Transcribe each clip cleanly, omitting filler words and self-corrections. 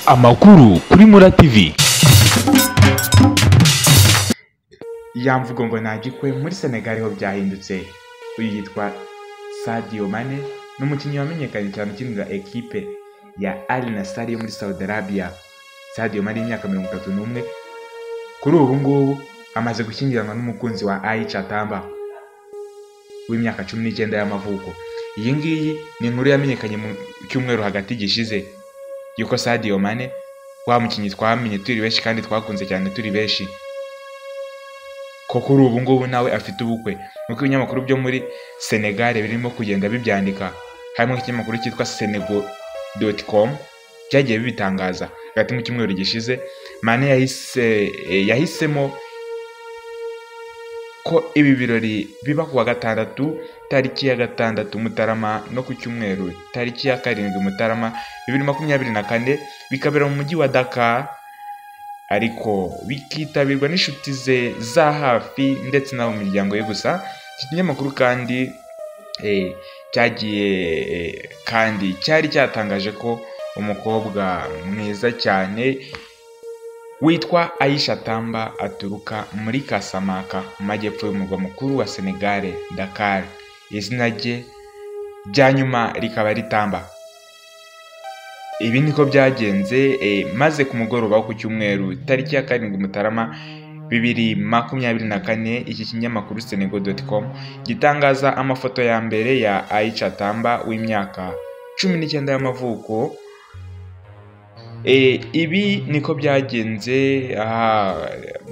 Amakuru kuri Mura TV. Ya mvugo ngo nagikwe muri Senegal ho byahindutse. Uyu yitwa Sadio Mane n'umukinnyi wamenyekanye cyane ukinira equipe ya Al Nassr yo muri Saudi Arabia. Sadio Mane imyaka 31 kuri ubu ngubu amaze gushyingiranwa n'umukunzi wa Aisha Tamba w'imyaka 19 y'amavuko. Iyi ngiyi ni inkuru yamenyekanye mu cyumweru hagati gishize yuko Sadio Mane wa mukinnyi twamenye turi benshi kandi twakunze cyane turi benshi ko kuri ubu ngubu nawe afite ubukwe. Nuko ibinyamakuru byo muri Senegal birimo kugenda bibyandika, harimo ikinyamakuru cyitwa senego.com byagiye bibitangaza hagati mu cyumweru gishize. Mane yahisemo ko ibi birori biba kuwa gatandatu tariki ya 6 Mutarama no ku cyumweru tariki ya 7 Mutarama 2024 bikabera mu mujyi wa Dakar, ariko bikitabirwa n'inshuti ze za hafi ndetse n'abo mu miryango ye gusa. Iki kinyamakuru kandi cyari cyatangaje ko umukobwa mwiza cyane witwa Aisha Tamba aturuka muri Kasamaka mu majyepfo y'umurwa mukuru wa Senegal, Dakar. Izina rye rya nyuma rikaba ari Tamba. Ibi niko byagenze maze ku mugoroba wo ku cyumweru tariki ya 7 Mutarama 2024 iki kinyamakuru senego.com gitangaza amafoto ya mbere ya Aisha Tamba w'imyaka 19 y'amavuko. Ibi niko byagenze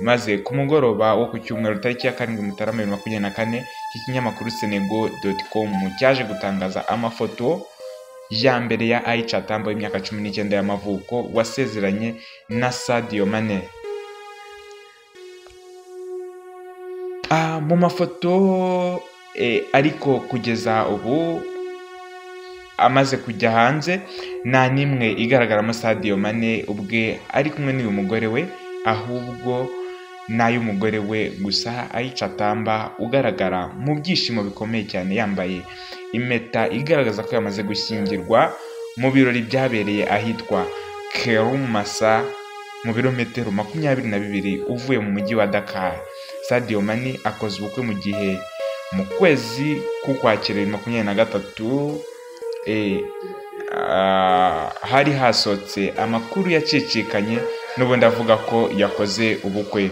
maze ku mugoroba wo ku cyumweru tariki ya 7 Mutarama 2024 iki kinyamakuru senego.com cyaje gutangaza amafoto ya mbere ya Aisha Tamba w'imyaka 19 y'amavuko wasezeranye na Sadio Mane. Mu mafoto ariko kugeza ubu amaze kujya hanze nta nimwe igaragaramo Sadio Mane ubwe ari kumwe n'uyu mugore we, ahubwo n'ay'umugore we gusa. Aisha Tamba ugaragara mu byishimo bikomeye cyane yambaye impeta igaragaza ko yamaze gushyingirwa mu birori byabereye ahitwa Kerumasa mu birometero 22 uvuye mu mujyi wa Dakar. Sadio Mane akoze ubukwe mu gihe mu kwezi k'Ukwakira 2023 hari hasotse amakuru yacicikanye n'ubundi avuga ko yakoze ubukwe.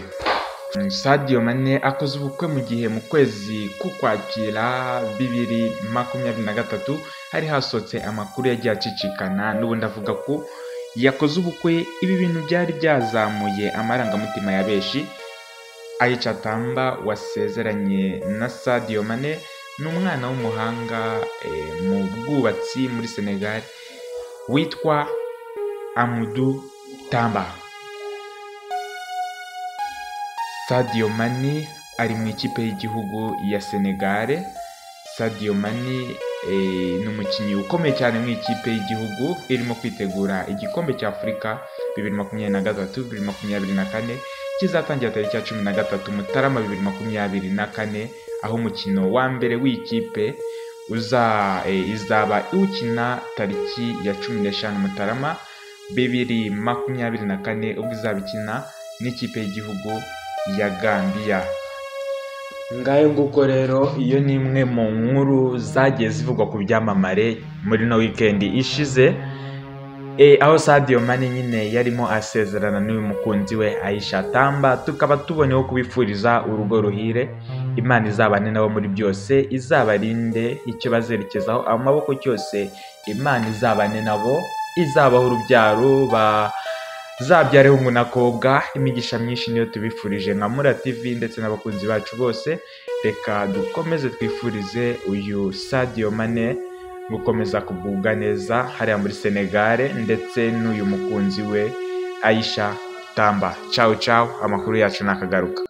Sadio Mane akoze ubukwe mu gihe mu kwezi k'Ukwakira 2023 hari hasotse amakuru yagiye acicikana n'ubundi avuga ko yakoze ubukwe. Ibi bintu byari byazamuye amarangamutima ya benshi. Aisha Tamba wasezeranye na Sadio Mane n'umwana w'umuhanga mu bwubatsi muri Senegal witwa Amadou Tamba. Sadio Mane ari mu ikipe y'igihugu ya Senegal. Sadio Mane ni umukinnyi ukomeye cyane mu ikipe y'igihugu irimo kwitegura igikombe cya Afurika 2023-2024 kizatangira tariki ya 13 Mutarama 2024, aho umukino wa mbere w'ikipe izaba iwukina tariki ya 15 Mutarama 2024 ubwo izabikina n'ikipe y'igihugu ya Gambia. Ngayo nguko rero, iyo ni imwe mu nkuru zagiye zivugwa ku byamamare muri no weekend ishize, aho Sadio Mane nyine yarimo asezerana n'uyu mukunzi we Aisha Tamba. Tukaba tuboneyeho kubifuriza urugo ruhire, Imana izabane nabo muri byose, izabarinde icyo bazerekezaho amaboko cyose, Imana izabane nabo, izabaho urubyaro zabyare hungu nakobwa. Imigisha myinshi niyo tubifurije nka Mura TV ndetse n'abakunzi bacu bose. Reka dukomeze twifurize uyu Sadio Mane gukomeza kugubwa neza hariya muri Senegal ndetse n'uyu mukunzi we Aisha Tamba. Ciao ciao, amakuru yacu nakagaruka.